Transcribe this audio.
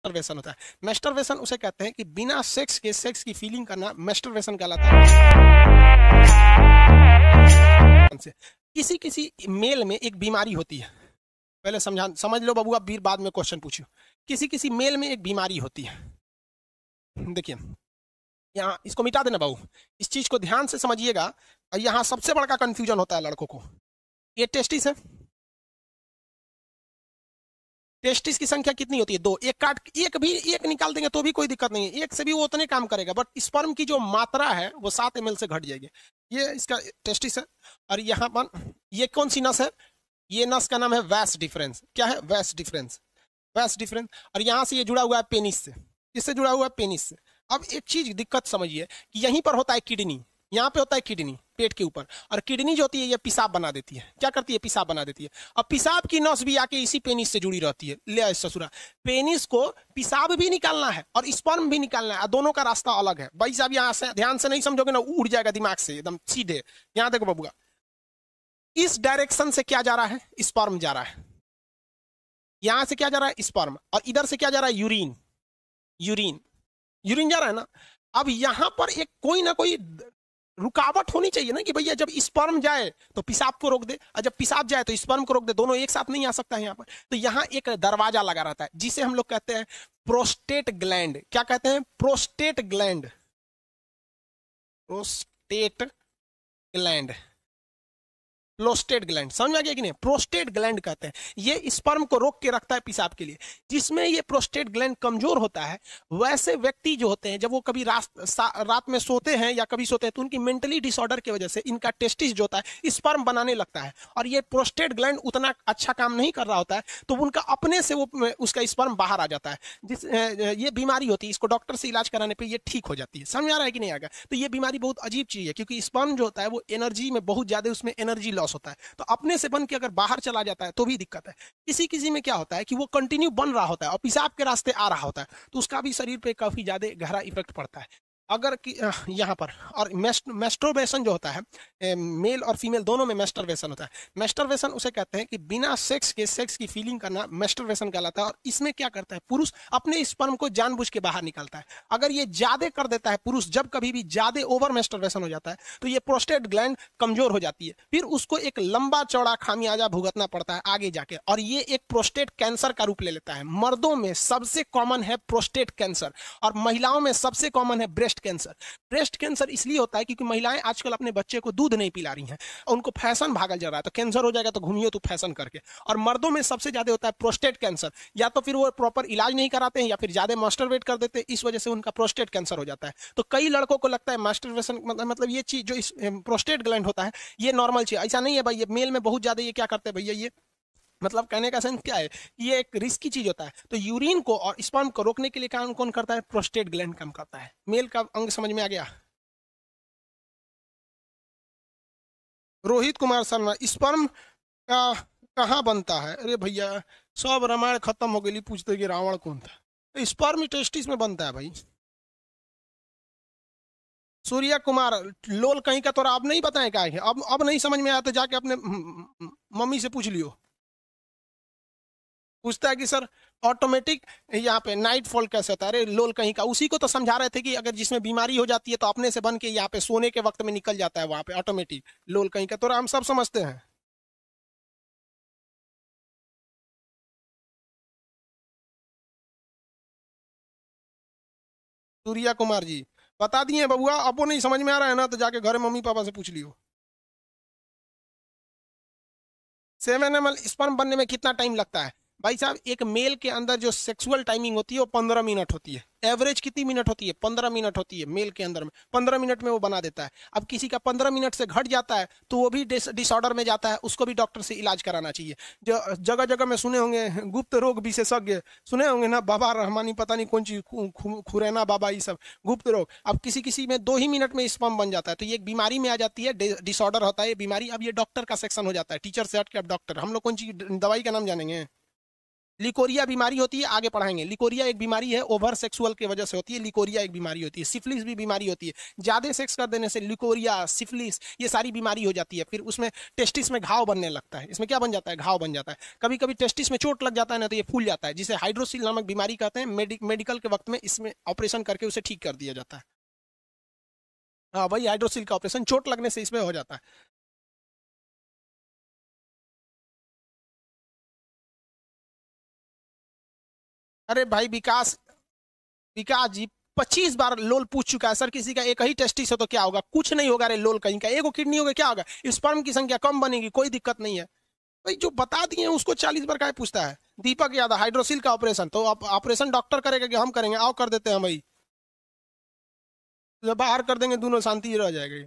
मैस्टरवेशन होता है। मैस्टरवेशन उसे कहते हैं कि बिना सेक्स के सेक्स की फीलिंग करना मैस्टरवेशन कहलाता है। किसी किसी मेल में एक बीमारी होती है, पहले समझ लो बबुआ, फिर बाद में क्वेश्चन पूछियो। किसी किसी मेल में एक बीमारी होती है। देखिए यहाँ इसको मिटा देना बाबू, इस चीज को ध्यान से समझिएगा। यहाँ सबसे बड़ा कंफ्यूजन होता है लड़कों को। ये टेस्टिस है, टेस्टिस की संख्या कितनी होती है? दो। एक निकाल देंगे तो भी कोई दिक्कत नहीं है, एक से भी वो उतने काम करेगा, बट स्पर्म की जो मात्रा है वो 7 ml से घट जाएगी। ये इसका टेस्टिस है। और यहाँ पर ये कौन सी नस है? ये नस का नाम है वैस डिफरेंस। क्या है? वैस डिफरेंस, वैस डिफरेंस। और यहाँ से ये जुड़ा हुआ है पेनिस से, इससे जुड़ा हुआ है पेनिस से। अब एक चीज दिक्कत समझिए कि यहीं पर होता है किडनी, यहाँ पे होता है किडनी पेट के ऊपर, और किडनी जो होती है ये पेशाब बना देती है। क्या करती है? पेशाब बना देती है। अब पेशाब की नस भी आके इसी पेनिस से जुड़ी रहती है। ले ससुरा, पेनिस को पेशाब भी निकालना है और स्पर्म भी निकालना है, दोनों का रास्ता अलग है भाई साहब। यहाँ से ध्यान से नहीं समझोगे ना, उड़ जाएगा दिमाग से एकदम सीधे। यहाँ देखो बबुआ, इस डायरेक्शन से क्या जा रहा है? स्पर्म जा रहा है। यहां से क्या जा रहा है? स्पर्म। और इधर से क्या जा रहा है? यूरिन। यूरिन, यूरिन जा रहा है ना। अब यहां पर एक कोई ना कोई रुकावट होनी चाहिए ना, कि भैया जब स्पर्म जाए तो पेशाब को रोक दे, और जब पेशाब जाए तो स्पर्म को रोक दे। दोनों एक साथ नहीं आ सकता है यहाँ पर। तो यहाँ एक दरवाजा लगा रहता है जिसे हम लोग कहते हैं प्रोस्टेट ग्लैंड। क्या कहते हैं? Prostate gland. Prostate gland, prostate gland, समझ में आ गया कि नहीं? प्रोस्टेट ग्लैंड कहते हैं, ये स्पर्म को रोक के रखता है पेशाब के लिए। जिसमें ये प्रोस्टेट ग्लैंड कमजोर होता है, वैसे व्यक्ति जो होते हैं जब वो कभी रात में सोते हैं या कभी सोते हैं तो उनकी मेंटली डिसऑर्डर की वजह से इनका टेस्टिस जो होता है स्पर्म बनाने लगता है, और ये प्रोस्टेट ग्लैंड उतना अच्छा काम नहीं कर रहा होता है, तो उनका अपने से वो उसका स्पर्म बाहर आ जाता है। ये बीमारी होती है, इसको डॉक्टर से इलाज कराने पर ये ठीक हो जाती है। समझ आ रहा है कि नहीं आएगा? तो ये बीमारी बहुत अजीब चीज है, क्योंकि स्पर्म जो होता है वो एनर्जी में बहुत ज्यादा, उसमें एनर्जी लॉस होता है। तो अपने से बन के अगर बाहर चला जाता है तो भी दिक्कत है। किसी किसी में क्या होता है कि वो कंटिन्यू बन रहा होता है और पेशाब के रास्ते आ रहा होता है, तो उसका भी शरीर पे काफी ज्यादा गहरा इफेक्ट पड़ता है। अगर यहाँ पर, और मेस्टरबेशन जो होता है, मेल और फीमेल दोनों में मेस्टरबेशन होता है। मेस्टरबेशन उसे कहते हैं कि बिना सेक्स के सेक्स की फीलिंग करना मेस्टरबेशन कहलाता है। और इसमें क्या करता है? पुरुष अपने स्पर्म को जानबूझ के बाहर निकालता है। अगर ये ज्यादा कर देता है पुरुष, जब कभी भी ज्यादा ओवर मेस्टरबेशन हो जाता है, तो ये प्रोस्टेट ग्लैंड कमजोर हो जाती है, फिर उसको एक लंबा चौड़ा खामियाजा भुगतना पड़ता है आगे जाके, और ये एक प्रोस्टेट कैंसर का रूप ले लेता है। मर्दों में सबसे कॉमन है प्रोस्टेट कैंसर, और महिलाओं में सबसे कॉमन है ब्रेस्ट कैंसर। ब्रेस्ट कैंसर इसलिए होता है क्योंकि महिलाएं आजकल अपने बच्चे को दूध नहीं पिला रही हैं, उनको फैशन भागल जा रहा है, तो कैंसर हो जाएगा तो घूमिए तो फैशन करके। और मर्दों में सबसे ज्यादा होता है प्रोस्टेट कैंसर, या तो फिर वो प्रॉपर इलाज नहीं कराते हैं, या फिर ज्यादा मास्टरबेट कर देते हैं, इस वजह से उनका प्रोस्टेट कैंसर हो जाता है। तो कई लड़कों को लगता है मास्टरबेशन मतलब ये चीज जो प्रोस्टेट ग्लैंड होता है ये नॉर्मल चीज, ऐसा नहीं है भाई। ये मेल में बहुत ज्यादा ये क्या करते हैं भैया, ये मतलब कहने का सेंस क्या है, ये एक रिस्की चीज होता है। तो यूरिन को और स्पर्म को रोकने के लिए काम कौन करता है? प्रोस्टेट ग्लैंड काम करता है। मेल का अंग समझ में आ गया? रोहित कुमार शर्मा, स्पर्म का कहाँ बनता है? अरे भैया सब रामायण खत्म हो गई, पूछते कि रावण कौन था। स्पर्म टेस्टिस में बनता है भाई। सूर्या कुमार, लोल कहीं का तोरा अब नहीं बताए क्या है? अब नहीं समझ में आया तो जाके अपने मम्मी से पूछ लियो। पूछता है कि सर ऑटोमेटिक यहाँ पे नाइट फॉल कैसे होता है? अरे लोल कहीं का, उसी को तो समझा रहे थे कि अगर जिसमें बीमारी हो जाती है तो अपने से बन के यहाँ पे सोने के वक्त में निकल जाता है वहां पे ऑटोमेटिक। लोल कहीं का, तो हम सब समझते हैं। सूर्या कुमार जी बता दिए बबुआ, अब वो नहीं समझ में आ रहा है ना तो जाके घर मम्मी पापा से पूछ लियो। 7 ml स्पर्म बनने में कितना टाइम लगता है? भाई साहब एक मेल के अंदर जो सेक्सुअल टाइमिंग होती है वो 15 मिनट होती है। एवरेज कितनी मिनट होती है? 15 मिनट होती है मेल के अंदर में। 15 मिनट में वो बना देता है। अब किसी का 15 मिनट से घट जाता है तो वो भी डिसऑर्डर में जाता है, उसको भी डॉक्टर से इलाज कराना चाहिए। जो जगह जगह में सुने होंगे गुप्त रोग विशेषज्ञ, सुने होंगे ना, बाबा रहमानी पता नहीं कौन चीज खुरैना बाबा, ये सब गुप्त रोग। अब किसी किसी में 2 ही मिनट में स्पर्म बन जाता है, तो ये एक बीमारी में आ जाती है, डिसऑर्डर होता है ये बीमारी। अब ये डॉक्टर का सेक्शन हो जाता है, टीचर से हट के अब डॉक्टर। हम लोग कौन सी दवाई का नाम जानेंगे? लिकोरिया बीमारी होती है, आगे पढ़ाएंगे। लिकोरिया एक बीमारी है, ओवर सेक्सुअल की वजह से होती है। लिकोरिया एक बीमारी होती है। सिफिलिस भी बीमारी होती है, ज्यादा सेक्स कर देने से लिकोरिया, सिफिलिस, ये सारी बीमारी हो जाती है। फिर उसमें टेस्टिस में घाव बनने लगता है। इसमें क्या बन जाता है? घाव बन जाता है। कभी कभी टेस्टिस में चोट लग जाता है ना, तो ये फूल जाता है, जिसे हाइड्रोसिल नामक बीमारी कहते हैं। मेडिकल के वक्त में इसमें ऑपरेशन करके उसे ठीक कर दिया जाता है। हाँ, वही हाइड्रोसिल का ऑपरेशन, चोट लगने से इसमें हो जाता है। अरे भाई विकास, विकास जी 25 बार लोल पूछ चुका है सर। किसी का एक ही टेस्टिस हो तो क्या होगा? कुछ नहीं होगा रे लोल, कहीं का एगो किडनी होगा क्या होगा? स्पर्म की संख्या कम बनेगी, कोई दिक्कत नहीं है। भाई जो बता दिए हैं उसको 40 बार का पूछता है। दीपक यादव, हाइड्रोसिल का ऑपरेशन तो ऑपरेशन डॉक्टर करेगा कि हम करेंगे? आओ कर देते हैं भाई, जब बाहर कर देंगे दोनों, शांति रह जाएगी।